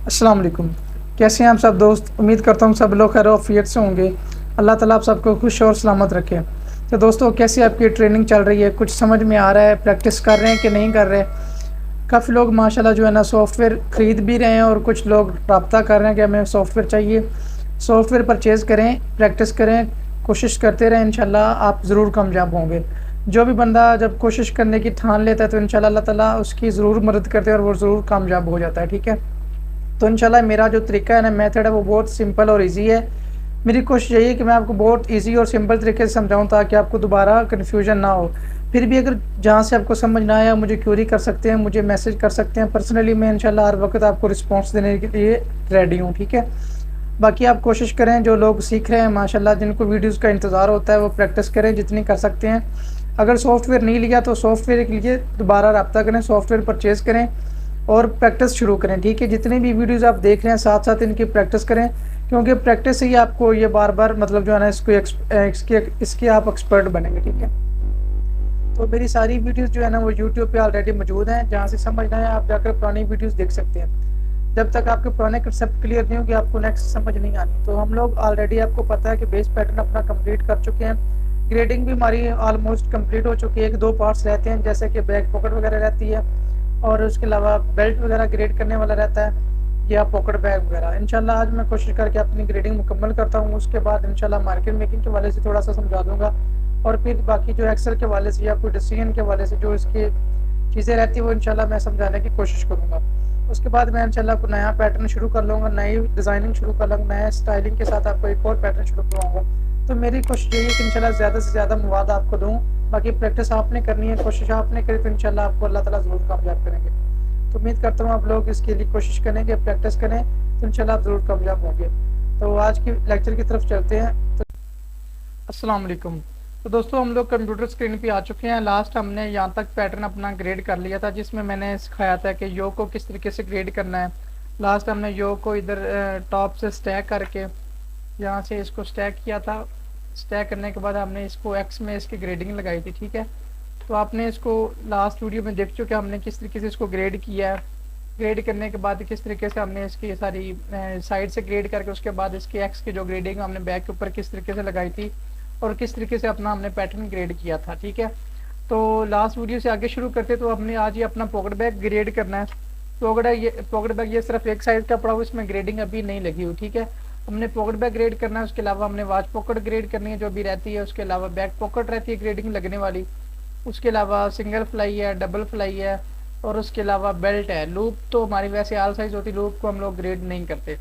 अस्सलाम वालेकुम। कैसे हैं आप सब दोस्त? उम्मीद करता हूँ सब लोग खैर आफियत से होंगे। अल्लाह ताला आप सबको खुश और सलामत रखे। तो दोस्तों, कैसी आपकी ट्रेनिंग चल रही है? कुछ समझ में आ रहा है? प्रैक्टिस कर रहे हैं कि नहीं कर रहे? काफ़ी लोग माशाल्लाह जो है ना सॉफ्टवेयर ख़रीद भी रहे हैं और कुछ लोग रब्ता कर रहे हैं कि हमें सॉफ्टवेयर चाहिए। सॉफ्टवेयर परचेज़ करें, प्रैक्टिस करें, कोशिश करते रहें, इंशाल्लाह आप ज़रूर कामयाब होंगे। जो भी बंदा जब कोशिश करने की ठान लेता है तो इंशाल्लाह अल्लाह ताला उसकी ज़रूर मदद करते हैं और वो ज़रूर कामयाब हो जाता है। ठीक है? तो इंशाल्लाह मेरा जो तरीका है ना, मेथड है, वो बहुत सिंपल और ईज़ी है। मेरी कोशिश यही है कि मैं आपको बहुत ईज़ी और सिंपल तरीके से समझाऊँ ताकि आपको दोबारा कन्फ्यूजन ना हो। फिर भी अगर जहाँ से आपको समझ ना आया, मुझे क्वेरी कर सकते हैं, मुझे मैसेज कर सकते हैं पर्सनली। मैं इंशाल्लाह हर वक्त आपको रिस्पॉन्स देने के लिए रेडी हूँ। ठीक है? बाकी आप कोशिश करें, जो लोग सीख रहे हैं माशाल्लाह जिनको वीडियोज़ का इंतज़ार होता है वो प्रैक्टिस करें जितनी कर सकते हैं। अगर सॉफ्टवेयर नहीं लिया तो सॉफ्टवेयर के लिए दोबारा रब्ता करें, सॉफ्टवेयर परचेज़ करें और प्रैक्टिस शुरू करें। ठीक है? जितनी भी वीडियोज़ आप देख रहे हैं साथ-साथ इनकी प्रैक्टिस करें, क्योंकि प्रैक्टिस से ही आपको ये बार-बार मतलब जो है ना इसके आप एक्सपर्ट बनेंगे। ठीक है? तो मेरी सारी वीडियोज़ जो है ना वो यूट्यूब पे ऑलरेडी मौजूद हैं। जहाँ से समझना है आप जाकर पुरानी वीडियोज़ देख सकते हैं। जब तक आपके पुराने कंसेप्ट क्लियर नहीं होंगे आपको नेक्स्ट समझ नहीं आनी। तो हम लोग ऑलरेडी आपको पता है कि बेस पैटर्न अपना कंप्लीट कर चुके हैं। ग्रेडिंग भी हमारी ऑलमोस्ट कंप्लीट हो चुकी है। 1-2 पार्ट्स रहते हैं जैसे कि बैक पॉकेट वगैरह रहती है और उसके अलावा बेल्ट वगैरह ग्रेड करने वाला रहता है या पॉकेट बैग वगैरह। इंशाल्लाह आज मैं कोशिश करके अपनी ग्रेडिंग मुकम्मल करता हूँ। उसके बाद इंशाल्लाह मार्केट मेकिंग के हवाले से थोड़ा सा समझा दूँगा और फिर बाकी जो एक्सेल के हवाले से या कोई डिसीजन के हवाले से जो इसकी चीज़ें रहती हैं वो इंशाल्लाह मैं समझाने की कोशिश करूँगा। उसके बाद मैं इंशाल्लाह को नया पैटर्न शुरू कर लूँगा, नई डिज़ाइनिंग शुरू कर लूँगा, नया स्टाइलिंग के साथ आपको एक और पैटर्न शुरू करवाऊँगा। तो मेरी कोशिश यही है कि इंशाल्लाह ज़्यादा से ज़्यादा मवाद आपको दूँ। बाकी प्रैक्टिस आपने करनी है, कोशिश आपने करी तो इंशाल्लाह आपको अल्लाह ताला ज़रूर कामयाब करेंगे। तो उम्मीद करता हूँ आप लोग इसके लिए कोशिश करेंगे, प्रैक्टिस करें तो इंशाल्लाह आप ज़रूर कामयाब होंगे। तो आज की लेक्चर की तरफ चलते हैं। तो अस्सलाम वालेकुम। तो दोस्तों, हम लोग कंप्यूटर स्क्रीन पे आ चुके हैं। लास्ट हमने यहाँ तक पैटर्न अपना ग्रेड कर लिया था जिसमें मैंने सिखाया था कि योग को किस तरीके से ग्रेड करना है। लास्ट हमने योग को इधर टॉप से स्टैक करके यहाँ से इसको स्टैक किया था। स्टैक करने के बाद हमने इसको एक्स में इसकी ग्रेडिंग लगाई थी। ठीक है? तो आपने इसको लास्ट वीडियो में देख चुके हमने किस तरीके से इसको ग्रेड किया है। ग्रेड करने के बाद किस तरीके से हमने इसकी सारी साइड से ग्रेड करके उसके बाद इसके एक्स की जो ग्रेडिंग हमने बैक के ऊपर किस तरीके से लगाई थी और किस तरीके से अपना हमने पैटर्न ग्रेड किया था। ठीक है? तो लास्ट वीडियो से आगे शुरू करते तो हमने आज ही अपना पॉकेट बैग ग्रेड करना है। पॉकेट बैग ये सिर्फ एक साइज का पड़ा हुआ, इसमें ग्रेडिंग अभी नहीं लगी हुई। ठीक है? हमने पॉकेट बैग ग्रेड करना है, उसके अलावा हमने वॉच पॉकेट ग्रेड करनी है जो भी रहती है, उसके अलावा बैक पॉकेट रहती है ग्रेडिंग लगने वाली, उसके अलावा सिंगल फ्लाई है, डबल फ्लाई है और उसके अलावा बेल्ट है। लूप तो हमारी वैसे आल साइज होती, लूप को हम लोग ग्रेड नहीं करते।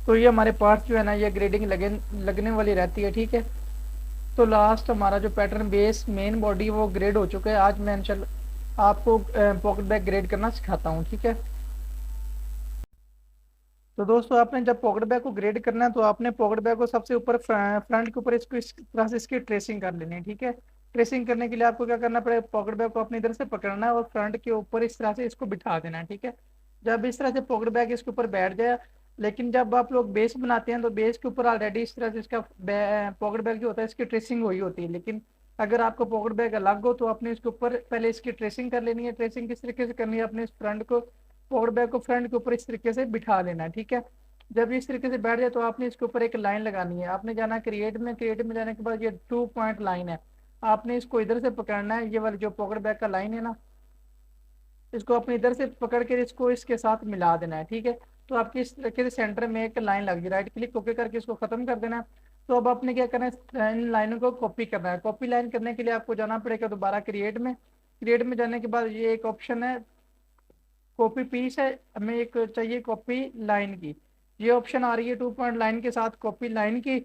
तो ये हमारे पार्ट्स जो है ना ये ग्रेडिंग लगने वाली रहती है। ठीक है? तो लास्ट हमारा जो पैटर्न बेस मेन बॉडी वो ग्रेड हो चुका है। आज मैं इंशाल्लाह आपको पॉकेट बैग ग्रेड करना सिखाता हूँ। ठीक है? तो दोस्तों, आपने जब पॉकेट बैग को ग्रेड करना है तो आपने पॉकेट बैग को सबसे ऊपर फ्रंट के ऊपर इसको इस तरह से इसकी ट्रेसिंग कर लेनी है। ठीक है? ट्रेसिंग करने के लिए आपको क्या करना पड़ेगा, पॉकेट बैग को अपनी इधर से पकड़ना है और फ्रंट के ऊपर इस तरह से इसको बिठा देना है। ठीक है? जब इस तरह से पॉकेट बैग इसके ऊपर बैठ जाए, लेकिन जब आप लोग बेस बनाते हैं तो बेस के ऊपर ऑलरेडी इस तरह से इसका पॉकेट बैग जो होता है इसकी ट्रेसिंग हुई होती है। लेकिन अगर आपको पॉकेट बैग अलग हो तो आपने इसके ऊपर पहले इसकी ट्रेसिंग कर लेनी है। ट्रेसिंग किस तरीके से करनी है, अपने इस फ्रंट को पॉकेट बैग को फ्रंट के ऊपर इस तरीके से बिठा लेना है। ठीक है? जब इस तरीके से बैठ जाए तो आपने इसके ऊपर एक लाइन लगानी है। आपने जाना क्रिएट में जाने के बाद ये 2 पॉइंट लाइन है, आपने इसको इधर से पकड़ना है। ये वाली जो पॉकेट बैग का लाइन है ना, इसको अपने इधर से पकड़ के इसको इसके साथ मिला देना है। ठीक है? तो आपकी इस तरीके से सेंटर में एक लाइन लगी, राइट क्लिक ओके करके इसको खत्म कर देना है। तो अब आपने क्या करना है, इन लाइनों को कॉपी करना है। कॉपी लाइन करने के लिए आपको जाना पड़ेगा दोबारा क्रिएट में जाने के बाद ये एक ऑप्शन है कॉपी पीस है, हमें एक चाहिए कॉपी लाइन की। ये ऑप्शन आ रही है 2 पॉइंट लाइन के साथ कॉपी लाइन की,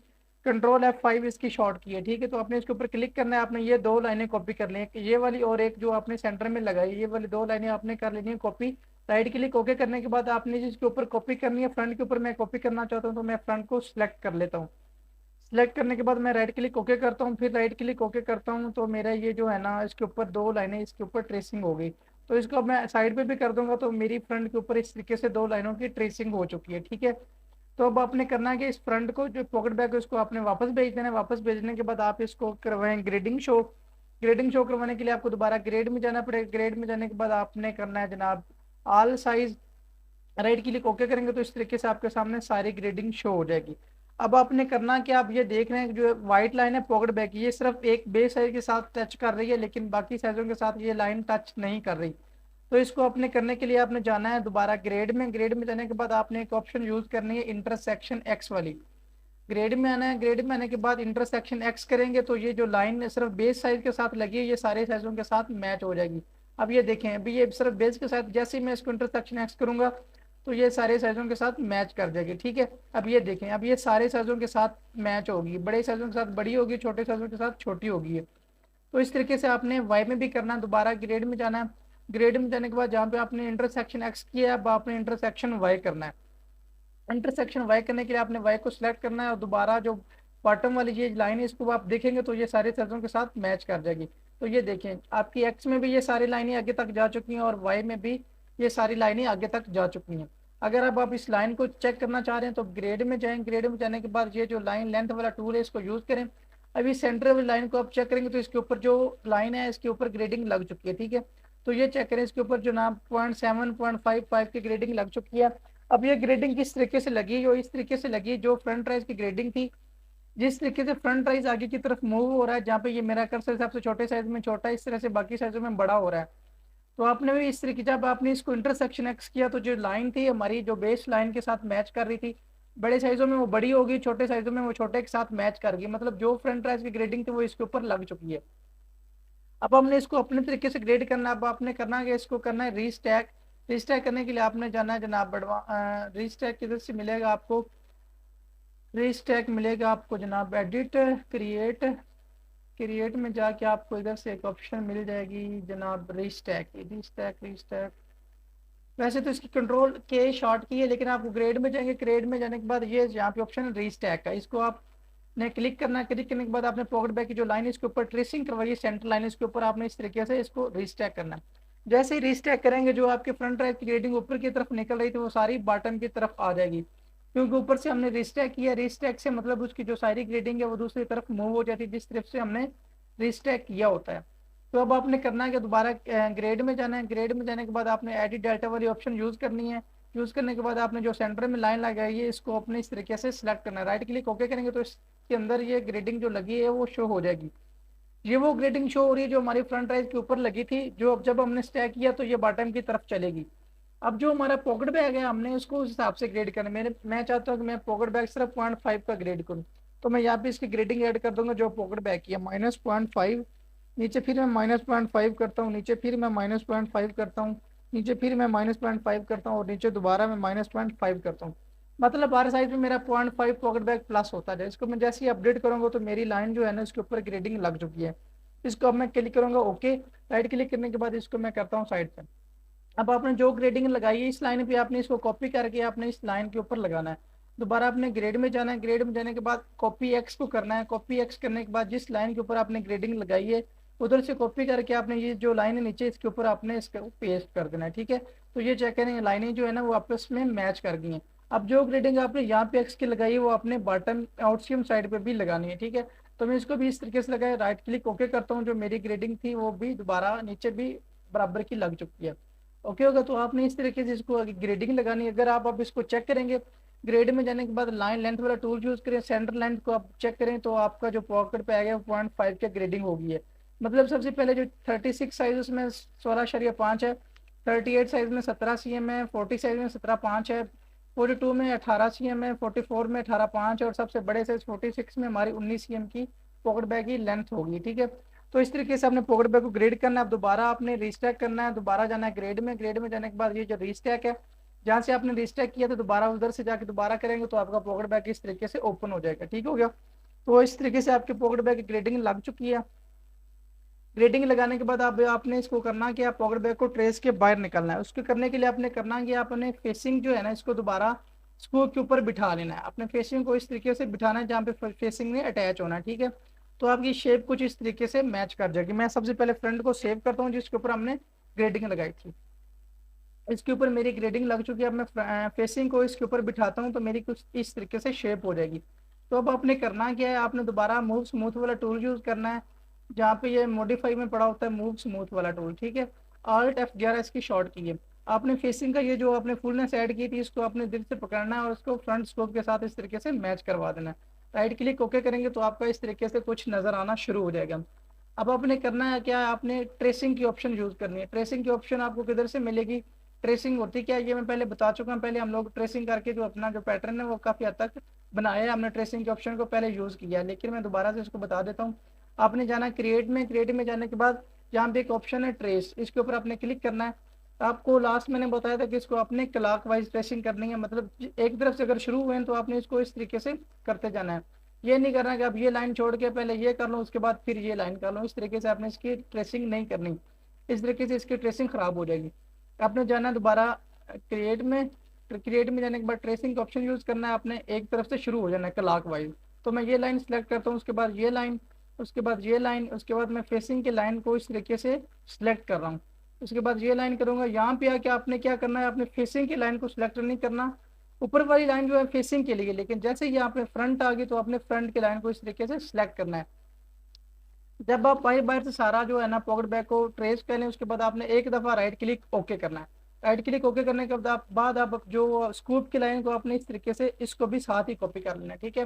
कंट्रोल F5 इसकी शॉर्ट की है। ठीक है? तो आपने इसके ऊपर क्लिक करना है। आपने ये 2 लाइनें कॉपी कर ली हैं, ये वाली और एक जो आपने सेंटर में लगाई, ये वाली 2 लाइनें आपने कर लेनी है कॉपी। राइट क्लिक ओके करने के बाद आपने जिसके ऊपर कॉपी करनी है, फ्रंट के ऊपर मैं कॉपी करना चाहता हूँ तो मैं फ्रंट को सिलेक्ट कर लेता हूँ। सिलेक्ट करने के बाद मैं राइट क्लिक ओके करता हूँ, फिर राइट क्लिक ओके करता हूँ तो मेरा ये जो है ना इसके ऊपर 2 लाइनें इसके ऊपर ट्रेसिंग हो गई। तो इसको अब मैं साइड पे भी कर दूंगा तो मेरी फ्रंट के ऊपर इस तरीके से 2 लाइनों की ट्रेसिंग हो चुकी है। ठीक है? तो अब आपने करना है कि इस फ्रंट को जो पॉकेट बैग है उसको आपने वापस भेज देना है। वापस भेजने के बाद आप इसको करवाएं ग्रेडिंग शो। ग्रेडिंग शो करवाने के लिए आपको दोबारा ग्रेड में जाना पड़ेगा। ग्रेड में जाने के बाद आपने करना है जनाब all size right click okay करेंगे तो इस तरीके से आपके सामने सारी ग्रेडिंग शो हो जाएगी। अब आपने करना कि आप ये देख रहे हैं कि जो व्हाइट लाइन है पॉकेट बैक, ये सिर्फ एक बेस साइज के साथ टच कर रही है, लेकिन बाकी साइजों के साथ ये लाइन टच नहीं कर रही। तो इसको अपने करने के लिए आपने जाना है दोबारा ग्रेड में जाने के बाद आपने एक ऑप्शन यूज करनी है इंटरसेक्शन एक्स वाली। ग्रेड में आना है, ग्रेड में आने के बाद इंटरसेक्शन एक्स करेंगे तो ये जो लाइन सिर्फ बेस साइज के साथ लगी है ये सारे साइजों के साथ मैच हो जाएगी। अब ये देखें, अभी ये सिर्फ बेस के साथ, जैसे ही मैं इसको इंटरसेक्शन एक्स करूंगा तो ये सारे साइजों के साथ मैच कर जाएगी। ठीक है, अब ये देखें, अब ये सारे साइजों के साथ मैच होगी, बड़े साइजों के साथ बड़ी होगी, छोटे साइजों के साथ छोटी होगी है। तो इस तरीके से आपने वाई में भी करना है। दोबारा ग्रेड में जाना है, ग्रेड में जाने के बाद जहाँ पे आपने इंटरसेक्शन एक्स किया है अब आपने इंटरसेक्शन वाई करना है। इंटरसेक्शन वाई करने के लिए आपने वाई को सिलेक्ट करना है और दोबारा जो बॉटम वाली ये लाइन है इसको आप देखेंगे तो ये सारे साइजों के साथ मैच कर जाएगी। तो ये देखें, आपकी एक्स में भी ये सारी लाइनें आगे तक जा चुकी हैं और वाई में भी ये सारी लाइनें आगे तक जा चुकी हैं। अगर अब आप इस लाइन को चेक करना चाह रहे हैं तो ग्रेड में जाएं, ग्रेड में जाने के बाद ये जो लाइन लेंथ वाला टूल है इसको यूज करें। अभी सेंटर वाली लाइन को आप चेक करेंगे तो इसके ऊपर जो लाइन है इसके ऊपर ग्रेडिंग लग चुकी है। ठीक है, तो ये चेक करें, इसके ऊपर जो ना 0.7 की ग्रेडिंग लग चुकी है। अब ये ग्रेडिंग किस तरीके से लगी, जो इस तरीके से लगी जो फ्रंट राइज की ग्रेडिंग थी, जिस तरीके से फ्रंट राइज आगे की तरफ मूव हो रहा है, जहाँ पे ये मेरा कर्सर सबसे छोटे साइज में छोटा इस तरह से बाकी साइजों में बड़ा हो रहा है। तो आपने भी इस तरीके जब आपने इसको इंटरसेक्शन एक्स किया तो जो लाइन थी हमारी जो बेस लाइन के साथ मैच कर रही थी, बड़े साइजों में वो बड़ी होगी, छोटे साइजों में वो छोटे के साथ मैच कर गई, मतलब जो फ्रंट राइज की ग्रेडिंग थी वो इसके ऊपर लग चुकी है। अब हमने इसको अपने तरीके से ग्रेड करना, अब आपने करना है कि इसको करना है रीस्टैक। रीस्टैक करने के लिए आपने जाना है जनाब बढ़वा, रीस्टैक किधर से मिलेगा आपको, रीस्टैक मिलेगा आपको जनाब एडिट क्रिएट, क्रिएट में जाके आपको इधर से एक ऑप्शन मिल जाएगी जनाब रीस्टैक, रीस्टैक रीस्टैक। वैसे तो इसकी कंट्रोल के शॉर्ट की है, लेकिन आप ग्रेड में जाएंगे, ग्रेड में जाने के बाद ये यहाँ पे ऑप्शन है रीस्टैक का, इसको आपने क्लिक करना है। क्लिक करने के बाद आपने पॉकेट बैक की जो लाइन है इसके ऊपर ट्रेसिंग करवाइए, सेंटर लाइन इसके ऊपर आपने इस तरीके से इसको रीस्टैक करना है। जैसे ही रीस्टैक करेंगे जो आपके फ्रंट राइट की ग्रेडिंग ऊपर की तरफ निकल रही थी वो सारी बॉटम की तरफ आ जाएगी, क्योंकि ऊपर से हमने रीस्टैक किया। रीस्टैक से मतलब उसकी जो सारी ग्रेडिंग है वो दूसरी तरफ मूव हो जाती है जिस तरफ से हमने रीस्टैक किया होता है। तो अब आपने करना है कि दोबारा ग्रेड में जाना है, ग्रेड में जाने के बाद आपने एडिट डेल्टा वाली ऑप्शन यूज करनी है। यूज करने के बाद आपने जो सेंटर में लाइन लगाई है इसको अपने इस तरीके से सिलेक्ट करना है, राइट क्लिक ओके करेंगे तो इसके अंदर ये ग्रेडिंग जो लगी है वो शो हो जाएगी। ये वो ग्रेडिंग शो हो रही है जो हमारी फ्रंट राइज के ऊपर लगी थी, जो अब जब हमने स्टैक किया तो ये बॉटम की तरफ चलेगी। अब जो हमारा पॉकेट बैग है हमने उसको उस हिसाब से ग्रेड करना है। मैं चाहता हूँ कि मैं पॉकेट बैग सिर्फ 0.5 का ग्रेड करूँ, तो मैं यहाँ पे इसकी ग्रेडिंग ऐड कर दूंगा जो पॉकेट बैग की है -0.5, नीचे फिर मैं -0.5 करता हूँ, नीचे फिर मैं -0.5 करता हूँ, नीचे फिर मैं -0.5 करता हूँ और नीचे दोबारा मैं -0.5 करता हूँ। मतलब हर साइज में मेरा 0.5 पॉकेट बैग प्लस होता है। इसको मैं जैसे ही अपडेट करूंगा तो मेरी लाइन जो है ना इसके ऊपर ग्रेडिंग लग चुकी है। इसको अब मैं क्लिक करूंगा ओके, राइट क्लिक करने के बाद इसको मैं करता हूँ साइड पे। अब आपने जो ग्रेडिंग लगाई है इस लाइन पे आपने इसको कॉपी करके आपने इस लाइन के ऊपर लगाना है। दोबारा आपने ग्रेड में जाना है, ग्रेड में जाने के बाद कॉपी एक्स को करना है। कॉपी एक्स करने के बाद जिस लाइन के ऊपर आपने ग्रेडिंग लगाई है उधर से कॉपी करके आपने ये जो लाइन है नीचे इसके ऊपर आपने इसके पेस्ट कर देना है। ठीक है, तो ये चेक करें लाइनें जो है ना वो आपस में मैच कर गई हैं। अब जो ग्रेडिंग आपने यहाँ पे एक्स की लगाई है वो आपने बॉटम आउटसीम साइड पे भी लगानी है। ठीक है, तो मैं इसको भी इस तरीके से लगाया, राइट क्लिक ओके करता हूँ, जो मेरी ग्रेडिंग थी वो भी दोबारा नीचे भी बराबर की लग चुकी है। ओके होगा, तो आपने इस तरीके से इसको ग्रेडिंग लगानी है। अगर आप अब इसको चेक करेंगे ग्रेड में जाने के बाद लाइन लेंथ वाला टूल यूज करें, सेंटर लेंथ को आप चेक करें तो आपका जो पॉकेट पे आएगा 0.5 की ग्रेडिंग होगी है। मतलब सबसे पहले जो 36 साइज उसमें 16.5 है, 38 साइज में 17 cm है, 40 साइज में 17.5 है, 42 में 18 cm है, 44 में 18.5 है और सबसे बड़े साइज 46 में हमारी 19 cm की पॉकेट बैग की लेंथ होगी। ठीक है, तो इस तरीके से आपने पॉकेट बैग को ग्रेड करना है। अब दोबारा आपने रीस्टैक करना है, दोबारा जाना है ग्रेड में, ग्रेड में जाने के बाद ये जो रीस्टैक है जहाँ से आपने रीस्टैक किया था दोबारा उधर से जाके दोबारा करेंगे तो आपका पॉकेट बैग इस तरीके से ओपन हो जाएगा। ठीक हो गया, तो इस तरीके से आपके पॉकेट बैग की ग्रेडिंग लग चुकी है। ग्रेडिंग लगाने के बाद अब आपने इसको करना कि आप पॉकेट बैग को ट्रेस के बाहर निकलना है। उसको करने के लिए आपने करना कि आपने फेसिंग जो है ना इसको दोबारा स्क्रू के ऊपर बिठा लेना है। अपने फेसिंग को इस तरीके से बिठाना है जहाँ पे फेसिंग में अटैच होना है। ठीक है, तो आपकी शेप कुछ इस तरीके से मैच कर जाएगी। मैं सबसे पहले फ्रंट को सेव करता हूँ जिसके ऊपर हमने ग्रेडिंग लगाई थी, इसके ऊपर मेरी ग्रेडिंग लग चुकी है। अब मैं फेसिंग को इसके ऊपर बिठाता हूँ तो मेरी कुछ इस तरीके से शेप हो जाएगी। तो अब आपने करना क्या है, आपने दोबारा मूव स्मूथ वाला टूल यूज करना है जहाँ पे ये मॉडिफाई में पड़ा होता है मूव स्मूथ वाला टूल। ठीक है, Alt F11 इसकी शॉर्ट की है। आपने फेसिंग का ये जो आपने फुलनेस ऐड की थी इसको आपने दिल से पकड़ना है और उसको फ्रंट स्कोप के साथ इस तरीके से मैच करवा देना है। राइट क्लिक ओके करेंगे तो आपका इस तरीके से कुछ नज़र आना शुरू हो जाएगा। अब आपने करना है क्या, आपने ट्रेसिंग की ऑप्शन यूज़ करनी है। ट्रेसिंग की ऑप्शन आपको किधर से मिलेगी, ट्रेसिंग होती क्या है ये मैं पहले बता चुका हूँ। पहले हम लोग ट्रेसिंग करके जो अपना जो पैटर्न है वो काफ़ी हद तक बनाया है, हमने ट्रेसिंग के ऑप्शन को पहले यूज़ किया है, लेकिन मैं दोबारा से इसको बता देता हूँ। आपने जाना क्रिएट में, क्रिएट में जाने के बाद यहाँ पे एक ऑप्शन है ट्रेस, इसके ऊपर आपने क्लिक करना है। आपको लास्ट मैंने बताया था कि इसको आपने क्लॉक वाइज ट्रेसिंग करनी है, मतलब एक तरफ से अगर शुरू हुए हैं तो आपने इसको इस तरीके से करते जाना है। ये नहीं करना कि आप ये लाइन छोड़ के पहले ये कर लो उसके बाद फिर ये लाइन कर लो, इस तरीके से आपने इसकी ट्रेसिंग नहीं करनी, इस तरीके से इसकी ट्रेसिंग खराब हो जाएगी। आपने जाना है दोबारा क्रिएट में, क्रिएट में जाने के बाद ट्रेसिंग का ऑप्शन यूज़ करना है, आपने एक तरफ से शुरू हो जाना है क्लॉक वाइज। तो मैं ये लाइन सेलेक्ट करता हूँ, उसके बाद ये लाइन, उसके बाद ये लाइन, उसके बाद मैं फेसिंग की लाइन को इस तरीके से सिलेक्ट कर रहा हूँ। उसके बाद ये लाइन करूंगा। यहाँ पे आके आपने क्या करना है, आपने फेसिंग की लाइन को सिलेक्ट नहीं करना, ऊपर वाली लाइन जो है फेसिंग के लिए, लेकिन जैसे ही यहाँ पे फ्रंट आ गई तो आपने फ्रंट की लाइन को इस तरीके से सिलेक्ट करना है। जब आप बाई बार से सारा जो है ना पॉकेट बैग को ट्रेस कर लें उसके बाद आपने एक दफ़ा राइट क्लिक ओके करना है। राइट क्लिक ओके करने के बाद आप जो स्कूप की लाइन को आपने इस तरीके से इसको भी साथ ही कॉपी कर लेना है, ठीक है।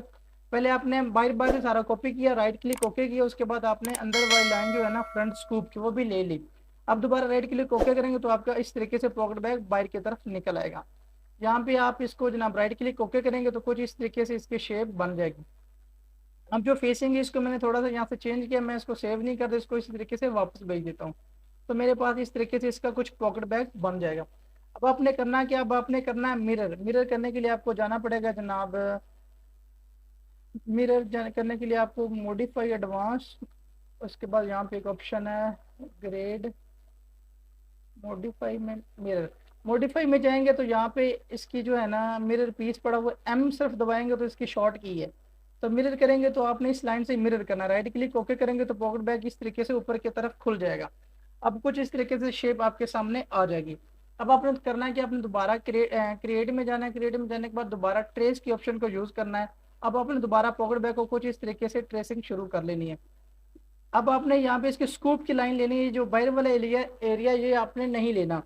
पहले आपने बार बार से सारा कॉपी किया, राइट क्लिक ओके किया, उसके बाद आपने अंदर वाली लाइन जो है ना फ्रंट स्कूप की वो भी ले ली। अब दोबारा राइट क्लिक ओके करेंगे तो आपका इस तरीके से पॉकेट बैग बाहर की तरफ निकल आएगा। यहाँ पे आप इसको जनाब राइट क्लिक ओके करेंगे तो कुछ इस तरीके से इसकी शेप बन जाएगी। अब जो फेसिंग है इसको मैंने थोड़ा सा यहाँ से चेंज किया, मैं इसको सेव नहीं करता, इसको इस तरीके से वापस भेज देता हूँ। तो मेरे पास इस तरीके से इसका कुछ पॉकेट बैग बन जाएगा। अब आपने करना क्या, अब आपने करना है मिरर। मिरर करने के लिए आपको जाना पड़ेगा जनाब, करने के लिए आपको मॉडिफाई एडवांस, उसके बाद यहाँ पे एक ऑप्शन है ग्रेड, मॉडिफाई में मिरर, मॉडिफाई में जाएंगे तो यहाँ पे इसकी जो है ना मिरर पीस पड़ा हुआ एम सिर्फ दबाएंगे तो इसकी शॉर्ट की है। तो मिरर करेंगे तो आपने इस लाइन से मिरर करना, राइट क्लिक ओके करेंगे तो पॉकेट बैग इस तरीके से ऊपर की तरफ खुल जाएगा। अब कुछ इस तरीके से शेप आपके सामने आ जाएगी। अब आपने करना है कि आपने दोबारा क्रिएट में जाना है, क्रिएट में जाने के बाद दोबारा ट्रेस की ऑप्शन को यूज़ करना है। अब आपने दोबारा पॉकेट बैग को कुछ इस तरीके से ट्रेसिंग शुरू कर लेनी है। अब आपने यहाँ पे इसके स्कूप की लाइन लेनी है, जो बाहर वाला एरिया एरिया ये आपने नहीं लेना।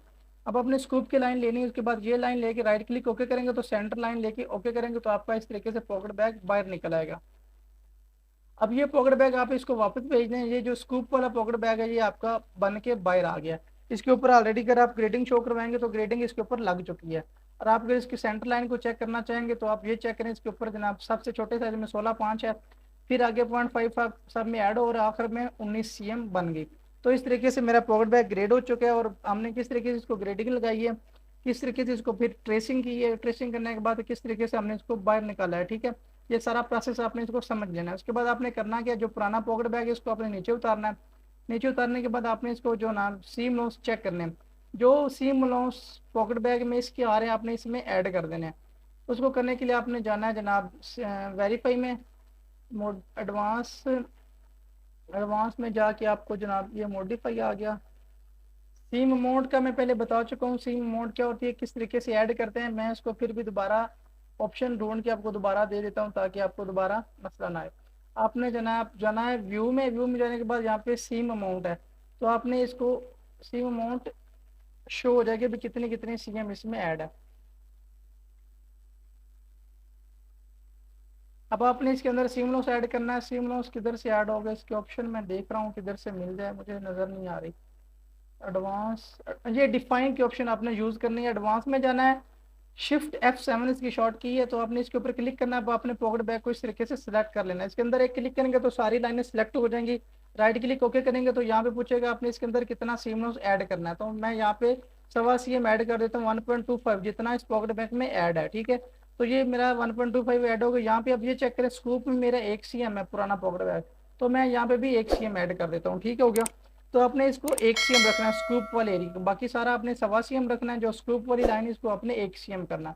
अब आपने स्कूप की लाइन लेनी है, उसके बाद ये लाइन लेके राइट क्लिक ओके करेंगे तो सेंटर लाइन लेके ओके करेंगे तो आपका इस तरीके से पॉकेट बैग बाहर निकल आएगा। अब ये पॉकेट बैग आप इसको वापस भेज दें, ये जो स्कूप वाला पॉकेट बैग है ये आपका बन के बाहर आ गया। इसके ऊपर ऑलरेडी अगर आप ग्रेडिंग शो करवाएंगे तो ग्रेडिंग इसके ऊपर लग चुकी है। और आप अगर इसकी सेंटर लाइन को चेक करना चाहेंगे तो आप ये चेक करें, इसके ऊपर जनाब सबसे छोटे साइज में 16.5 है, फिर आगे 0.5 सब में ऐड हो और आखिर में 19 cm बन गई। तो इस तरीके से मेरा पॉकेट बैग ग्रेड हो चुका है। और हमने किस तरीके से इसको ग्रेडिंग लगाई है, किस तरीके से इसको फिर ट्रेसिंग की है, ट्रेसिंग करने के बाद किस तरीके से हमने इसको बाहर निकाला है, ठीक है। ये सारा प्रोसेस आपने इसको समझ लेना है। उसके बाद आपने करना क्या, जो पुराना पॉकेट बैग है इसको आपने नीचे उतारना है। नीचे उतारने के बाद आपने इसको जो नाम सीम लॉस चेक करने हैं, जो सीम लॉस पॉकेट बैग में इसके आ रहे हैं आपने इसमें ऐड कर देने हैं। उसको करने के लिए आपने जाना है जनाब वेरीफाई में, मोड एडवांस, एडवांस में जाके आपको जनाब ये मॉडिफाई आ गया। सीम अमाउंट का मैं पहले बता चुका हूँ, सीम अमाउंट क्या होती है, किस तरीके से ऐड करते हैं। मैं इसको फिर भी दोबारा ऑप्शन ढूंढ के आपको दोबारा दे देता हूँ ताकि आपको दोबारा मसला ना आए। आपने जाना है व्यू में, व्यू में जाने के बाद यहाँ पे सीम अमाउंट है, तो आपने इसको सीम अमाउंट शो हो जाएगी भी कितने कितने सीएम इसमें ऐड है। अब आपने इसके अंदर सीम लॉस ऐड करना है। सीम लॉस किधर से ऐड होगा, इसके ऑप्शन मैं देख रहा हूँ किधर से मिल जाए, मुझे नज़र नहीं आ रही। एडवांस, ये डिफाइन की ऑप्शन आपने यूज़ करनी है। एडवांस में जाना है, शिफ्ट F7 इसकी शॉर्ट की है, तो आपने इसके ऊपर क्लिक करना है। अब आपने पॉकेट बैग को इस तरीके से सिलेक्ट कर लेना है। इसके अंदर एक क्लिक करेंगे तो सारी लाइनें सिलेक्ट हो जाएंगी। राइट क्लिक ओके करेंगे तो यहाँ पे पूछेगा आपने इसके अंदर कितना सीम लॉस ऐड करना है, तो मैं यहाँ पे 1.25 ऐड कर देता हूँ, 1.25 जितना इस पॉकेट बैग में ऐड है, ठीक है। तो ये मेरा 1.25 ऐड होगा। यहाँ पे अब ये चेक करें, स्कूप में मेरा 1 cm है पुराना पॉकेट बैग, तो मैं यहाँ पे भी 1 cm ऐड कर देता हूँ, ठीक हो गया। तो आपने इसको 1 cm रखना है स्कूप वाले एरिया को, बाकी सारा आपने 1.25 रखना है। जो स्कूप वाली लाइन है इसको आपने 1 cm करना है।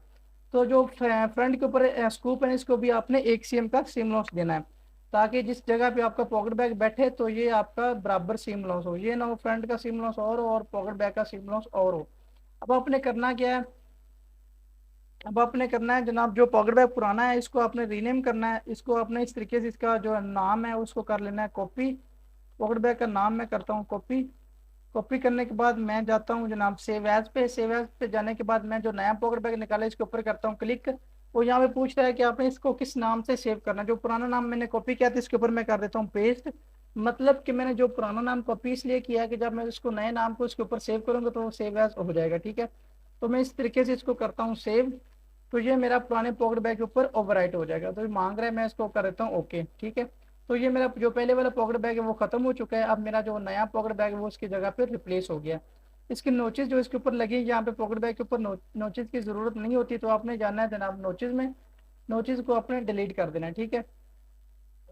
तो जो फ्रंट के ऊपर स्कूप है इसको भी आपने 1 cm का सीम लॉस देना है, ताकि जिस जगह पे आपका पॉकेट बैग बैठे तो ये आपका बराबर सीम लॉस हो, ये ना हो फ्रंट का सीम लॉस और पॉकेट बैग का सीम लॉस और हो। अब आपने करना क्या है, अब आपने करना है जनाब, जो पॉकेट बैग पुराना है इसको आपने रीनेम करना है। इसको आपने इस तरीके से इसका जो नाम है उसको कर लेना है कॉपी, पॉकेट बैग का नाम मैं करता हूँ कॉपी, कॉपी करने के बाद मैं जाता हूँ जनाब सेव एज पे। सेव एज पे जाने के बाद मैं जो नया पॉकेट बैग निकाला इसके ऊपर करता हूँ क्लिक। वो यहाँ पे पूछ रहा है कि आपने इसको किस नाम से सेव करना है। जो पुराना नाम मैंने कॉपी किया था इसके ऊपर मैं कर देता हूँ पेस्ट। मतलब कि मैंने जो पुराना नाम कॉपी इसलिए किया है कि जब मैं इसको नए नाम को इसके ऊपर सेव करूंगा तो वो सेव एज हो जाएगा, ठीक है। तो मैं इस तरीके से इसको करता हूँ सेव। तो ये मेरा पुराने पॉकेट बैग के ऊपर ओवरराइट हो जाएगा। तो ये मांग रहा है, मैं इसको कर देता हूँ ओके, ठीक है। तो ये मेरा जो पहले वाला पॉकेट बैग है वो खत्म हो चुका है। अब मेरा जो नया पॉकेट बैग है वो उसकी जगह पे रिप्लेस हो गया। इसकी नोचेस जो इसके ऊपर लगी है, यहाँ पे पॉकेट बैग के ऊपर नोचेस की जरूरत नहीं होती, तो आपने जाना है जनाब नोचेस में। नोचेस को आपने डिलीट कर देना है, ठीक है।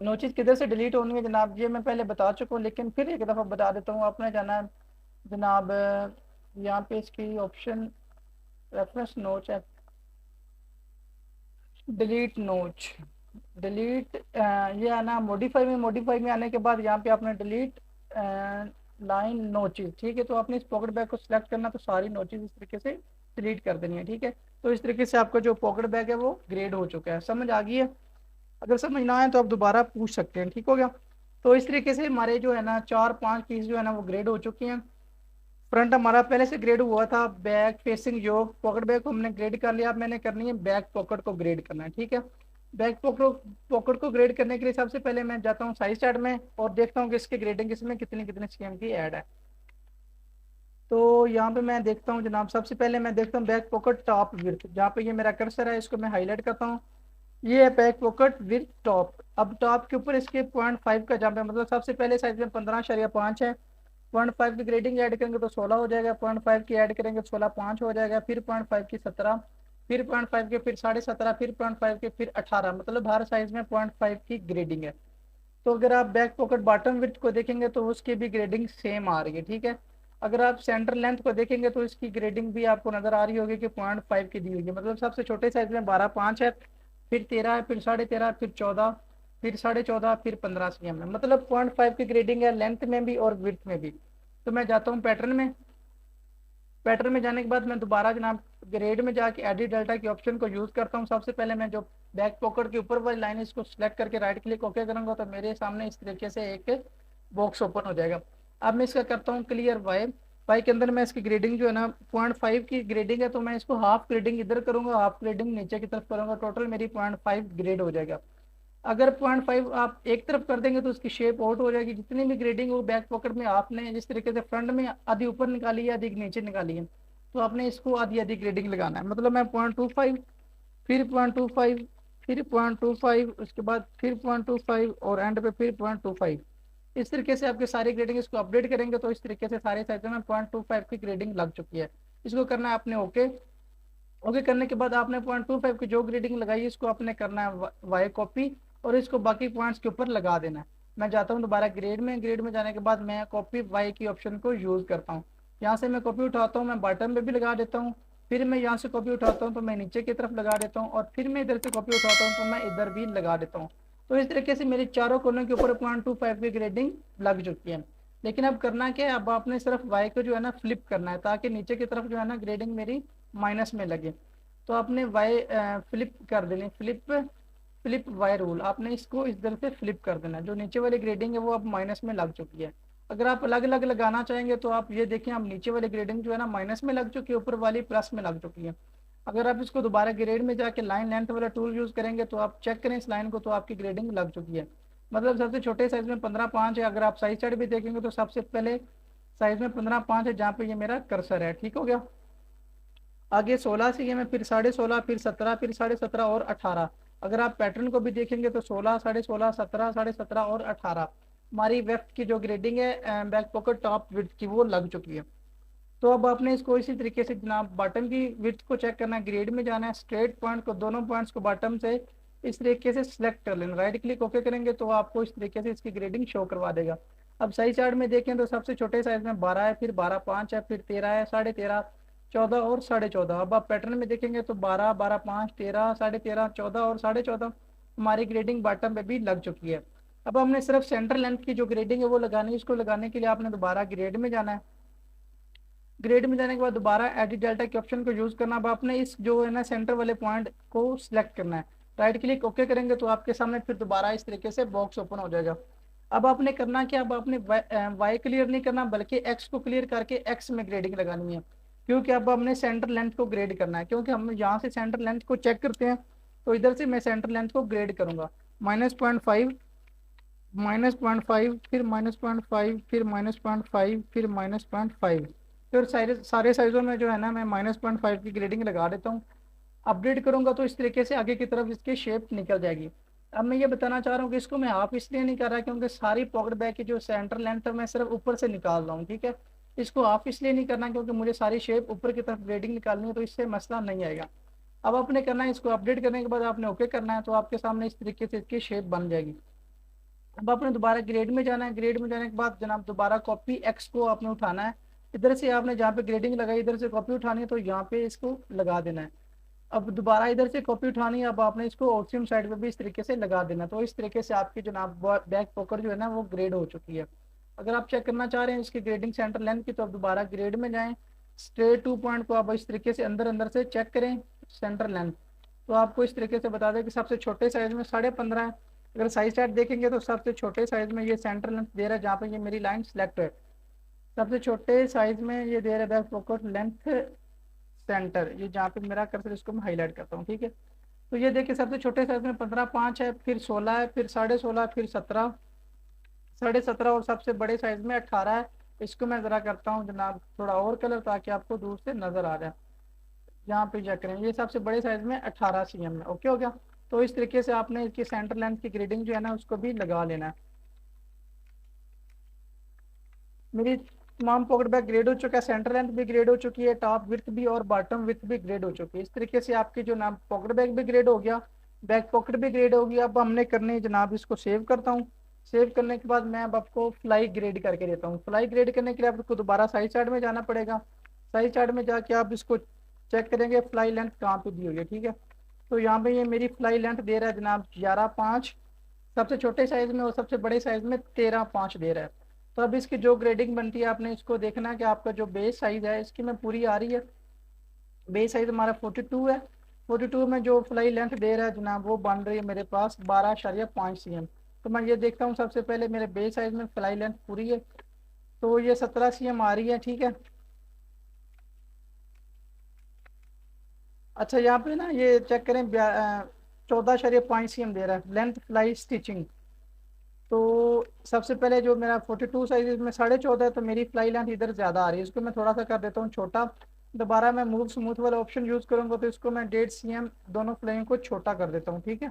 नोचेस किधर से डिलीट होनी है जनाब, ये मैं पहले बता चुका हूँ, लेकिन फिर एक दफ़ा बता देता हूँ। आपने जाना है जनाब यहाँ पे इसकी ऑप्शन रेफरेंस नोच है, डिलीट नोच, डिलीट ये आना मॉडिफाई में। मॉडिफाई में आने के बाद यहाँ पे आपने डिलीट लाइन नोचेस, ठीक है। तो आपने इस पॉकेट बैग को सिलेक्ट करना, तो सारी नोचेस इस तरीके से डिलीट कर देनी है, ठीक है। तो इस तरीके से आपका जो पॉकेट बैग है वो ग्रेड हो चुका है। समझ आ गई है? अगर समझ ना आए तो आप दोबारा पूछ सकते हैं, ठीक हो गया। तो इस तरीके से हमारे जो है ना 4-5 पीस जो है ना वो ग्रेड हो चुकी हैं। फ्रंट हमारा पहले से ग्रेड हुआ था, बैक फेसिंग योक पॉकेट बैग को हमने ग्रेड कर लिया। अब मैंने करनी है बैक पॉकेट को ग्रेड करना है, ठीक है। बैक पॉकेट को ग्रेड करने के लिए सबसे पहले मैं जाता हूँ साइज चार्ट में और देखता हूँ कि इसकी ग्रेडिंग इसमें कितनी कितनी सीएम की ऐड है। तो यहाँ पे मैं देखता हूँ जनाब, सबसे पहले मैं देखता हूँ बैक पॉकेट टॉप विड्थ, जहाँ पे ये मेरा कर्सर है इसको मैं हाईलाइट करता हूँ। ये है बैक पॉकेट विद टॉप। अब टॉप के ऊपर इसके 0.5 का जंप है, मतलब सबसे पहले साइज में 15.5 है। 0.5 की ग्रेडिंग ऐड करेंगे तो 16 हो जाएगा, 0.5 की ऐड करेंगे तो 16 5 हो जाएगा, फिर 0.5 की 17, फिर 0.5 के फिर 17.5, फिर 0.5 के फिर 18, मतलब हर साइज में 0.5 की ग्रेडिंग है। तो अगर आप बैक पॉकेट बॉटम विड्थ को देखेंगे तो उसकी भी ग्रेडिंग सेम आ रही है, ठीक है। अगर आप सेंटर लेंथ को देखेंगे तो इसकी ग्रेडिंग भी आपको नजर आ रही होगी कि 0.5 की दी हुई है, मतलब सबसे छोटे साइज में 12.5 है, फिर 13 है, फिर 13.5, फिर 14, फिर 14.5, फिर 15 सीएम है, मतलब 0.5 की ग्रेडिंग है लेंथ में भी और विड्थ में भी। तो मैं जाता हूँ पैटर्न में। पैटर्न में जाने के बाद मैं दोबारा जनाब ग्रेड में जाके एडिट डेल्टा के ऑप्शन को यूज़ करता हूँ। सबसे पहले मैं जो बैक पॉकेट के ऊपर वाली लाइन है इसको सिलेक्ट करके राइट क्लिक ओके करूँगा तो मेरे सामने इस तरीके से एक बॉक्स ओपन हो जाएगा। अब मैं इसका करता हूँ क्लियर वाई। वाई के अंदर मैं इसकी ग्रेडिंग जो है ना 0.5 की ग्रेडिंग है, तो मैं इसको हाफ ग्रेडिंग इधर करूँगा, हाफ ग्रेडिंग नीचे की तरफ करूँगा, टोटल मेरी 0.5 ग्रेड हो जाएगा। अगर 0.5 आप एक तरफ कर देंगे तो उसकी शेप आउट हो जाएगी। जितनी भी ग्रेडिंग वो बैक पॉकेट में आपने जिस तरीके से फ्रंट में आधी ऊपर निकाली है आधी नीचे निकाली है, तो आपने इसको आधी आधी ग्रेडिंग लगाना है। मतलब मैं 0.25, फिर 0.25, फिर 0.25, उसके बाद फिर 0.25 और एंड पे फिर 0.25। इस तरीके से आपके सारी ग्रेडिंग इसको अपडेट करेंगे तो इस तरीके से सारे साइजों में 0.25 की ग्रेडिंग लग चुकी है। इसको करना है आपने ओके। ओके करने के बाद आपने 0.25 की जो ग्रेडिंग लगाई इसको आपने करना है वाई कॉपी और इसको बाकी पॉइंट्स के ऊपर लगा देना है। मैं जाता हूँ दोबारा ग्रेड में। ग्रेड में जाने के बाद मैं कॉपी वाई की ऑप्शन को यूज़ करता हूँ। यहाँ से मैं कॉपी उठाता हूँ, मैं बटन पे भी लगा देता हूँ, फिर मैं यहाँ से कॉपी उठाता हूँ तो मैं नीचे की तरफ लगा देता हूँ, और फिर मैं इधर से कॉपी उठाता हूँ तो मैं इधर भी लगा देता हूँ। तो इस तरीके से मेरी चारों कोनों के ऊपर 0.25 की ग्रेडिंग लग चुकी है। लेकिन अब करना क्या है, अब आपने सिर्फ वाई को जो है ना फ्लिप करना है ताकि नीचे की तरफ जो है ना ग्रेडिंग मेरी माइनस में लगे। तो आपने वाई फ्लिप कर देनी, फ्लिप वाई रूल, आपने इसको इस तरह से फ्लिप कर देना। जो नीचे वाली ग्रेडिंग है वो अब माइनस में लग चुकी है। अगर आप अलग अलग लगाना चाहेंगे तो आप ये देखें, अब नीचे वाली ग्रेडिंग जो है ना माइनस में लग चुकी है, ऊपर वाली प्लस में लग चुकी है। अगर आप इसको दोबारा ग्रेड में जाके लाइन लेंथ वाला टूल यूज़ करेंगे तो आप चेक करें इस लाइन को, तो आपकी ग्रेडिंग लग चुकी है। मतलब सबसे छोटे साइज में 15.5 है। अगर आप साइज चार्ट भी देखेंगे तो सबसे पहले साइज में 15.5 है जहाँ पे ये मेरा कर्सर है, ठीक हो गया। आगे 16 सीएम है, फिर 16.5, फिर 17, फिर 17.5 और 18। अगर आप पैटर्न को भी देखेंगे तो 16, 16.5, 17, 17.5 और 18 हमारी वेफ्ट की जो ग्रेडिंग है बैक पॉकेट टॉप विड्थ की वो लग चुकी है। तो अब आपने इसको इसी तरीके से जनाब बॉटम की विड्थ को चेक करना है, ग्रेड में जाना है, स्ट्रेट पॉइंट को दोनों पॉइंट्स को बॉटम से इस तरीके से सिलेक्ट कर लेना, राइट क्लिक ओके करेंगे तो आपको इस तरीके से इसकी ग्रेडिंग शो करवा देगा। अब साइज चार्ट में देखें तो सबसे छोटे साइज में 12 है, फिर 12.5 है, फिर 13 है, 13.5, 14 और 14.5। अब आप पैटर्न में देखेंगे तो 12, 12.5, 13, 13.5, 14 और 14.5 हमारी ग्रेडिंग बॉटम पे भी लग चुकी है। अब हमने सिर्फ सेंटर लेंथ की जो ग्रेडिंग है वो लगानी है। इसको लगाने के लिए आपने दोबारा ग्रेड में जाना है। ग्रेड में जाने के बाद दोबारा एडिट डेल्टा के ऑप्शन को यूज़ करना। अब आपने इस जो है ना सेंटर वाले पॉइंट को सिलेक्ट करना है, राइट क्लिक ओके करेंगे तो आपके सामने फिर दोबारा इस तरीके से बॉक्स ओपन हो जाएगा। अब आपने करना क्या, अब आपने वाई क्लियर नहीं करना बल्कि एक्स को क्लियर करके एक्स में ग्रेडिंग लगानी है। क्योंकि अब हमने सेंटर लेंथ को ग्रेड करना है, क्योंकि हम यहाँ से सेंटर लेंथ को चेक करते हैं, तो इधर से मैं सेंटर लेंथ को ग्रेड करूंगा। -0.5, -0.5, फिर -0.5, फिर -0.5, फिर -0.5, फिर सारे सारे साइजों में जो है ना मैं -0.5 की ग्रेडिंग लगा देता हूँ। अपडेट करूंगा तो इस तरीके से आगे की तरफ इसकी शेप निकल जाएगी। अब मैं ये बताना चाह रहा हूँ कि इसको मैं हाफ इसलिए नहीं कर रहा क्योंकि सारी पॉकेट बैग की जो सेंटर लेंथ है मैं सिर्फ ऊपर से निकाल रहा हूँ, ठीक है। इसको हाफ इसलिए नहीं करना क्योंकि मुझे सारी शेप ऊपर की तरफ ग्रेडिंग निकालनी है, तो इससे मसला नहीं आएगा। अब आपने करना है, इसको अपडेट करने के बाद आपने ओके करना है, तो आपके सामने इस तरीके से इसकी शेप बन जाएगी। अब आपने दोबारा ग्रेड में जाना है, ग्रेड में जाने के बाद जनाब दोबारा कॉपी एक्स को आपने उठाना है। इधर से आपने जहाँ पे ग्रेडिंग लगाई इधर से कॉपी उठानी है, तो यहाँ पे इसको लगा देना है। अब दोबारा इधर से कॉपी उठानी है, अब आपने इसको ऑक्सीजन साइड पे भी इस तरीके से लगा देना। तो इस तरीके से आपकी जनाब बैक पॉकेट जो है ना वो ग्रेड हो चुकी है। अगर आप चेक करना चाह रहे हैं इसकी ग्रेडिंग सेंटर लेंथ की, तो आप दोबारा ग्रेड में जाएं, स्ट्रेट 2 पॉइंट को आप इस तरीके से अंदर अंदर से चेक करें सेंटर लेंथ। तो आपको इस तरीके से बता दें कि सबसे छोटे साइज में 15.5 है। अगर साइज चार्ट देखेंगे तो सबसे छोटे साइज में ये सेंटर लेंथ दे रहा है, जहाँ पे ये मेरी लाइन सेलेक्ट है। सबसे छोटे साइज में ये दे रहा है बैक पॉकेट लेंथ सेंटर, ये जहाँ पे मेरा कर्सर इसको मैं हाईलाइट करता हूँ, ठीक है। तो ये देखिए सबसे छोटे साइज में 15.5 है, फिर 16 है, फिर 16.5, फिर 17, 17.5, और सबसे बड़े साइज में 18 है। इसको मैं ज़रा करता हूँ जनाब थोड़ा और कलर ताकि आपको दूर से नज़र आ जाए। यहाँ पे चेक करें, ये सबसे बड़े साइज में 18 cm है। ओके हो गया। तो इस तरीके से आपने इसकी सेंटर लेंथ की ग्रेडिंग जो है ना उसको भी लगा लेना है। मेरी तमाम पॉकेट बैग ग्रेड हो चुका है, सेंटर लेंथ भी ग्रेड हो चुकी है, टॉप विड्थ भी और बॉटम विड्थ भी ग्रेड हो चुकी है। इस तरीके से आपकी जो नाम पॉकेट बैग भी ग्रेड हो गया, बैक पॉकेट भी ग्रेड हो गया। अब हमने करनी है जनाब, इसको सेव करता हूँ। सेव करने के बाद मैं अब आपको फ्लाई ग्रेड करके देता हूँ। फ्लाई ग्रेड करने के लिए आपको दोबारा साइज चार्ट में जाना पड़ेगा। साइज चार्ट में जाके आप इसको चेक करेंगे फ्लाई लेंथ कहाँ पे दी हुई है, ठीक है। तो यहाँ पे ये मेरी फ्लाई लेंथ दे रहा है जनाब 11.5 सबसे छोटे साइज में, और सबसे बड़े साइज में 13.5 दे रहा है। तो अब इसकी जो ग्रेडिंग बनती है आपने इसको देखना है कि आपका जो बेस साइज है इसकी में पूरी आ रही है। बेस साइज हमारा 42 है। 42 में जो फ्लाई लेंथ दे रहा है जनाब वो बन रही है मेरे पास 12.5 cm। तो मैं ये देखता हूँ सबसे पहले मेरे बेस साइज में फ्लाई लेंथ पूरी है, तो ये 17 cm आ रही है, ठीक है। अच्छा यहाँ पे ना ये चेक करें 14.5 cm दे रहा है लेंथ फ्लाई स्टिचिंग। तो सबसे पहले जो मेरा 42 साइज में 14.5 है, तो मेरी फ्लाई लेंथ इधर ज़्यादा आ रही है, इसको मैं थोड़ा सा कर देता हूँ छोटा। दोबारा मैं मूव स्मूथ वाला ऑप्शन यूज़ करूँगा, तो इसको मैं 1.5 cm दोनों फ्लाइयों को छोटा कर देता हूँ, ठीक है।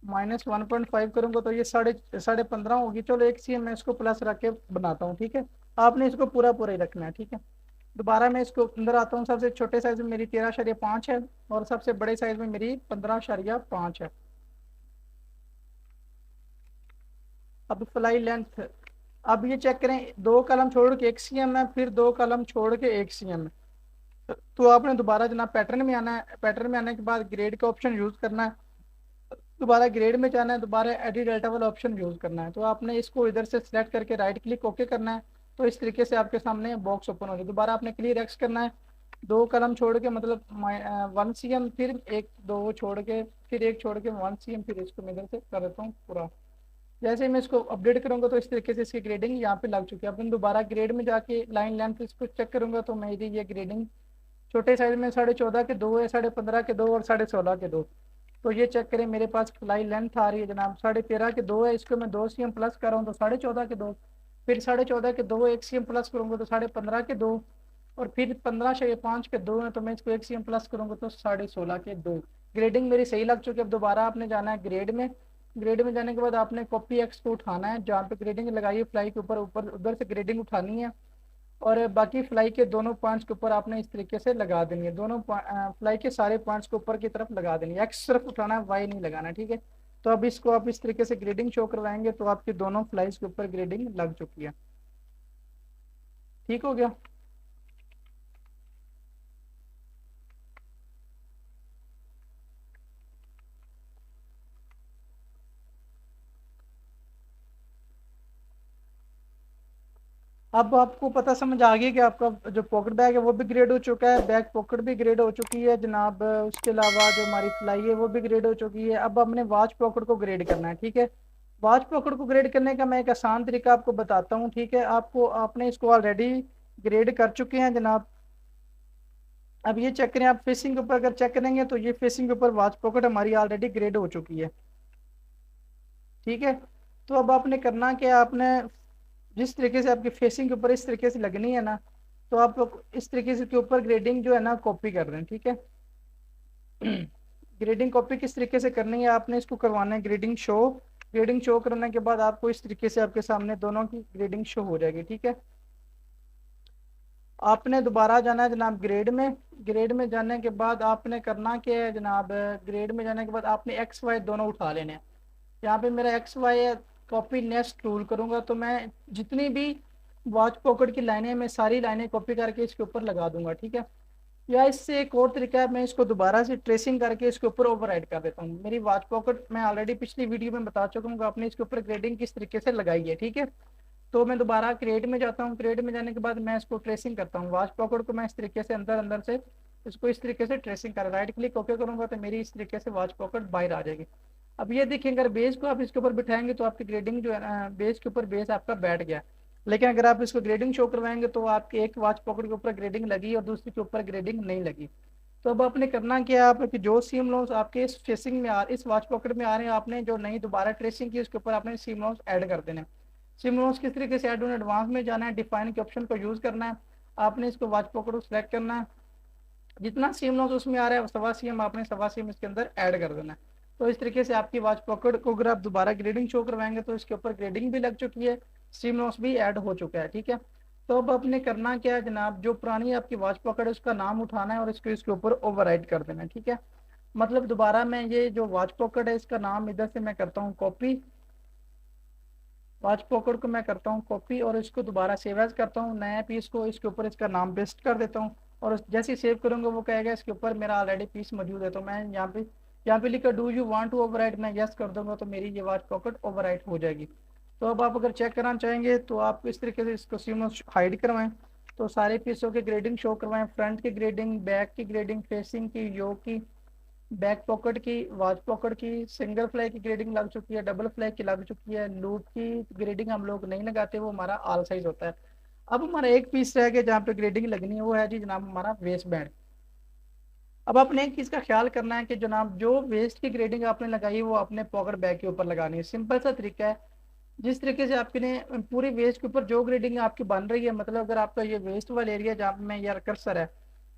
-1.5 करूँगा तो ये 15.5 होगी। चलो 1 cm मैं इसको प्लस रख के बनाता हूँ, ठीक है। आपने इसको पूरा पूरा ही रखना है, ठीक है। दोबारा मैं इसको अंदर आता हूँ, सबसे छोटे साइज में मेरी 13.5 है, और सबसे बड़े साइज में मेरी 15.5 है। अब फ्लाई लेंथ, अब ये चेक करें 2 कलम छोड़ के 1 cm है, फिर 2 कलम छोड़ के 1 cm है। तो आपने दोबारा जनाब पैटर्न में आना है, पैटर्न में आने के बाद ग्रेड का ऑप्शन यूज़ करना है। दोबारा ग्रेड में जाना है, दोबारा एडिट डेल्टा वाला ऑप्शन यूज़ करना है। तो आपने इसको इधर से सिलेक्ट करके राइट क्लिक ओके करना है। तो इस तरीके से आपके सामने बॉक्स ओपन हो जाए। दोबारा आपने क्लियर एक्स करना है, 2 कलम छोड़ के मतलब 1 cm, फिर एक दो छोड़ के, फिर एक छोड़ के 1 cm, फिर इसको मैं इधर से कर देता हूँ पूरा। जैसे ही मैं इसको अपडेट करूंगा तो इस तरीके से इसकी ग्रेडिंग यहाँ पे लग चुकी है। अपन दोबारा ग्रेड में जाके लाइन लेंथ इसको चेक करूंगा तो मेरी ये ग्रेडिंग छोटे साइज में 14.5 के 2 है, 15.5 के 2 और 16.5 के 2। तो ये चेक करें मेरे पास फ्लाई लेंथ आ रही है जनाब 13.5 के 2 है, इसको मैं 2 cm प्लस कर रहा हूँ तो 14.5 के 2, फिर 14.5 के 2 1 cm प्लस करूँगा तो 15.5 के 2, और फिर 15.5 के 2 है तो मैं इसको 1 cm प्लस करूँगा तो 16.5 के 2। ग्रेडिंग मेरी सही लग चुकी है। अब दोबारा आपने जाना है ग्रेड में। ग्रेड में जाने के बाद आपने कॉपी एक्स को उठाना है, जहाँ पे ग्रेडिंग लगाई है फ्लाई के ऊपर, ऊपर उधर से ग्रेडिंग उठानी है, और बाकी फ्लाई के दोनों पॉइंट्स के ऊपर आपने इस तरीके से लगा देनी है। दोनों फ्लाई के सारे पॉइंट्स को ऊपर की तरफ लगा देनी है, एक्स सिर्फ उठाना है, वाई नहीं लगाना, ठीक है। तो अब इसको आप इस तरीके से ग्रेडिंग शो करवाएंगे तो आपकी दोनों फ्लाइज के ऊपर ग्रेडिंग लग चुकी है। ठीक हो गया। अब आपको पता समझ आ गई कि आपका जो पॉकेट बैग है वो भी ग्रेड हो चुका है, बैक पॉकेट भी ग्रेड हो चुकी है जनाब। उसके अलावा जो हमारी फ्लाई है वो भी ग्रेड हो चुकी है। अब हमने वॉच पॉकेट को ग्रेड करना है, ठीक है। वॉच पकड़ को ग्रेड करने का मैं एक आसान तरीका आपको बताता हूँ, ठीक है। आपको आपने इसको ऑलरेडी ग्रेड कर चुके हैं जनाब। अब ये चेक करें, आप फेसिंग के ऊपर अगर चेक करेंगे तो ये फेसिंग के ऊपर वॉच पॉकेट हमारी ऑलरेडी ग्रेड हो चुकी है, ठीक है। तो अब आपने करना क्या, आपने जिस तरीके से आपकी फेसिंग के ऊपर इस तरीके से लगनी है ना, तो आप इस तरीके से के ऊपर ग्रेडिंग जो है ना कॉपी कर रहे हैं, ठीक है। ग्रेडिंग कॉपी किस तरीके से करनी है, आपने इसको करवाना है ग्रेडिंग शो। ग्रेडिंग शो करने के बाद आपको इस तरीके से आपके सामने दोनों की ग्रेडिंग शो हो जाएगी, ठीक है। आपने दोबारा जाना है जनाब ग्रेड में। ग्रेड में जाने के बाद आपने करना क्या है जनाब, ग्रेड में जाने के बाद आपने एक्स वाई दोनों उठा लेने हैं। यहाँ पे मेरा एक्स वाई है, कॉपी नेक्स्ट टूल करूंगा तो मैं जितनी भी वॉच पॉकेट की लाइनें, मैं सारी लाइनें कॉपी करके इसके ऊपर लगा दूंगा, ठीक है। या इससे एक और तरीका है, मैं इसको दोबारा से ट्रेसिंग करके इसके ऊपर ओवरराइड कर देता हूँ। मेरी वॉच पॉकेट मैं ऑलरेडी पिछली वीडियो में बता चुका हूँ कि आपने इसके ऊपर ग्रेडिंग किस तरीके से लगाई है, ठीक है। तो मैं दोबारा क्रिएट में जाता हूँ। क्रिएट में जाने के बाद मैं इसको ट्रेसिंग करता हूँ। वॉच पॉकेट को मैं इस तरीके से अंदर अंदर से इसको इस तरीके से ट्रेसिंग कर, राइट क्लिक ओके करूंगा तो मेरी इस तरीके से वॉच पॉकेट बाहर आ जाएगी। अब ये देखिए, अगर बेस को आप इसके ऊपर बिठाएंगे तो आपकी ग्रेडिंग जो है ना, बेस के ऊपर बेस आपका बैठ गया। लेकिन अगर आप इसको ग्रेडिंग शो करवाएंगे तो आपकी एक वॉच पॉकेट के ऊपर ग्रेडिंग लगी और दूसरी के ऊपर ग्रेडिंग नहीं लगी। तो अब आपने करना क्या है, आपके जो सीम लॉस आपके इस फेसिंग में इस वॉच पॉकेट में आ रहे हैं, आपने जो नहीं दोबारा ट्रेसिंग की उसके ऊपर आपने सीम लॉस ऐड कर देना है। सीम लॉस किस तरीके से ऐड होना, एडवांस में जाना है, डिफाइन के ऑप्शन को यूज करना है। आपने इसको वॉच पॉकेट को सिलेक्ट करना है, जितना सीम लॉस उसमें आ रहा है सवा सीम आपने सवा सीम इसके अंदर ऐड कर देना है। तो इस तरीके से आपकी वॉच पॉकेट को अगर आप दोबारा ग्रेडिंग शो करवाएंगे तो इसके ऊपर ग्रेडिंग भी लग चुकी है, सीम लॉस भी ऐड हो चुका है, ठीक है। तो अब आपने करना क्या है जनाब, जो पुरानी आपकी वॉच पॉकेट है उसका नाम उठाना है और इसको इसके ऊपर ओवरराइड कर देना है, ठीक है। मतलब दोबारा मैं ये जो वॉच पॉकेट है इसका नाम इधर से मैं करता हूँ कॉपी, वॉच पॉकेट को मैं करता हूँ कॉपी और इसको दोबारा सेव एज करता हूँ नया पीस को, इसके ऊपर इसका नाम पेस्ट कर देता हूँ। और जैसे ही सेव करूंगा वो कहेगा इसके ऊपर मेरा ऑलरेडी पीस मौजूद है। तो मैं यहाँ पे लिखा do you want to overwrite, मैं यस कर दूंगा तो मेरी ये वॉच पॉकेट ओवरराइट हो जाएगी। तो अब आप अगर चेक कराना चाहेंगे तो आप इस तरीके से इसको सीम हाइड करवाएं, तो सारे पीसों की ग्रेडिंग शो करवाएं, फ्रंट की ग्रेडिंग, बैक की ग्रेडिंग, फेसिंग की, यो की, बैक पॉकेट की, वॉच पॉकेट की, सिंगल फ्लैग की ग्रेडिंग लग चुकी है, डबल फ्लैग की लग चुकी है, लूप की ग्रेडिंग हम लोग नहीं लगाते, वो हमारा ऑल साइज होता है। अब हमारा एक पीस रह गया जहाँ पे ग्रेडिंग लगनी है, वो है जी जनाब हमारा वेस्ट बैंड। अब आपने एक चीज का ख्याल करना है कि जनाब जो वेस्ट की ग्रेडिंग आपने लगाई वो अपने पॉकेट बैग के ऊपर लगानी है। सिंपल सा तरीका है, जिस तरीके से आपने पूरी वेस्ट के ऊपर जो ग्रेडिंग आपकी बन रही है, मतलब अगर आपका ये वेस्ट वाला एरिया जहाँ पे मैं यार कर्सर है,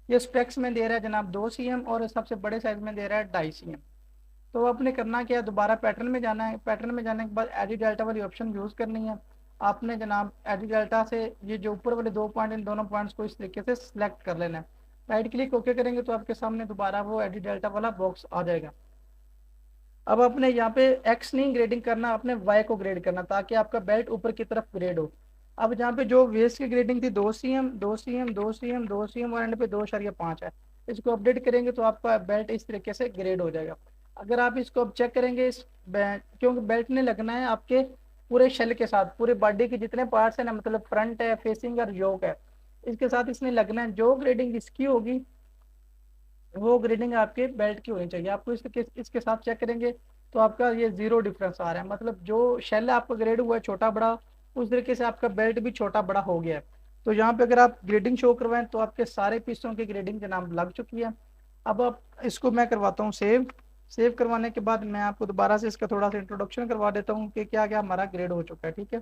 ये स्पेक्स में दे रहा है जनाब 2 cm और सबसे बड़े साइज में दे रहा है 2.5 cm। तो आपने करना क्या है, दोबारा पैटर्न में जाना है। पैटर्न में जाने के बाद एडिट डेल्टा वाली ऑप्शन यूज़ करनी है। आपने जनाब एडिट डेल्टा से ये जो ऊपर वाले 2 पॉइंट, इन दोनों पॉइंट्स को इस तरीके से सिलेक्ट कर लेना है। राइट क्लिक ओके करेंगे तो आपके सामने दोबारा वो एडिट डेल्टा वाला बॉक्स आ जाएगा। अब आपने यहाँ पे एक्स नहीं ग्रेडिंग करना, आपने वाई को ग्रेड करना ताकि आपका बेल्ट ऊपर की तरफ ग्रेड हो। अब जहाँ पे जो वेस्ट की ग्रेडिंग थी 2 cm 2 cm 2 cm 2 cm और एंड पे 2.5 है, इसको अपडेट करेंगे तो आपका बेल्ट इस तरीके से ग्रेड हो जाएगा। अगर आप इसको अब चेक करेंगे क्योंकि बेल्ट ने लगना है आपके पूरे शेल के साथ, पूरे बॉडी के जितने पार्ट्स हैं ना, मतलब फ्रंट है, फेसिंग और योक है, इसके साथ इसने लगना है। जो ग्रेडिंग इसकी होगी वो ग्रेडिंग आपके बेल्ट की होनी चाहिए। आपको इसके साथ चेक करेंगे तो आपका ये जीरो डिफरेंस आ रहा है, मतलब जो शेल आपका ग्रेड हुआ है छोटा बड़ा, उस तरीके से आपका बेल्ट भी छोटा बड़ा हो गया है। तो यहाँ पे अगर आप ग्रेडिंग शो करवाएं तो आपके सारे पीसों की ग्रेडिंग जनाब लग चुकी है। अब आप इसको मैं करवाता हूँ सेव। सेव करवाने के बाद मैं आपको दोबारा से इसका थोड़ा सा इंट्रोडक्शन करवा देता हूँ कि क्या क्या हमारा ग्रेड हो चुका है, ठीक है।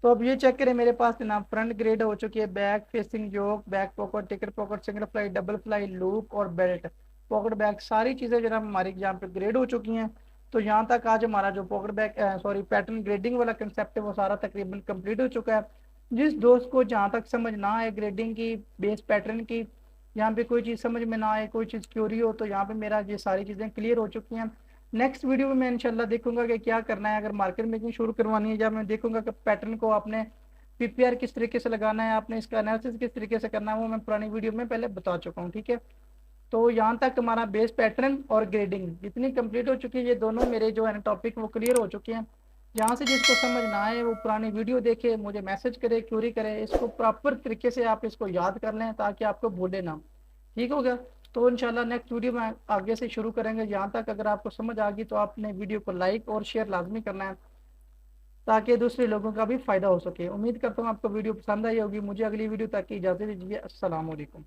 तो अब ये चेक करें, मेरे पास जनाब फ्रंट ग्रेड हो चुकी है, back facing yoke, back pocket, ticket pocket, single fly, double fly, loop और बेल्ट, पॉकेट बैग, सारी चीज़ें जनाब हमारी यहाँ पे ग्रेड हो चुकी हैं। तो यहाँ तक आज हमारा जो pocket bag sorry pattern grading वाला कंसेप्ट है वो सारा तकरीबन कंप्लीट हो चुका है। जिस दोस्त को जहाँ तक समझ ना आए ग्रेडिंग की, बेस पैटर्न की, यहाँ पे कोई चीज़ समझ में ना आए, कोई चीज़ क्यूरी हो, तो यहाँ पे मेरा ये सारी चीज़ें क्लियर हो चुकी हैं। नेक्स्ट वीडियो में मैं इंशाल्लाह देखूंगा कि क्या करना है, अगर मार्केट मेकिंग शुरू करवानी है, या मैं देखूंगा कि पैटर्न को आपने पीपीआर किस तरीके से लगाना है, आपने इसका एनालिसिस किस तरीके से करना है, वो मैं पुरानी वीडियो में पहले बता चुका हूँ, ठीक है। तो यहाँ तक हमारा बेस पैटर्न और ग्रेडिंग जितनी कंप्लीट हो चुकी है, ये दोनों मेरे जो है टॉपिक वो क्लियर हो चुके हैं। यहाँ से जिसको समझ ना आए वो पुरानी वीडियो देखे, मुझे मैसेज करे, क्यूरी करे, इसको प्रॉपर तरीके से आप इसको याद कर लें ताकि आपको भूले ना। ठीक हो गया। तो इंशाल्लाह नेक्स्ट वीडियो में आगे से शुरू करेंगे। यहाँ तक अगर आपको समझ आ गई तो आपने वीडियो को लाइक और शेयर लाजमी करना है ताकि दूसरे लोगों का भी फ़ायदा हो सके। उम्मीद करता हूँ आपको वीडियो पसंद आई होगी। मुझे अगली वीडियो तक की इजाज़त दीजिए। अस्सलाम वालेकुम।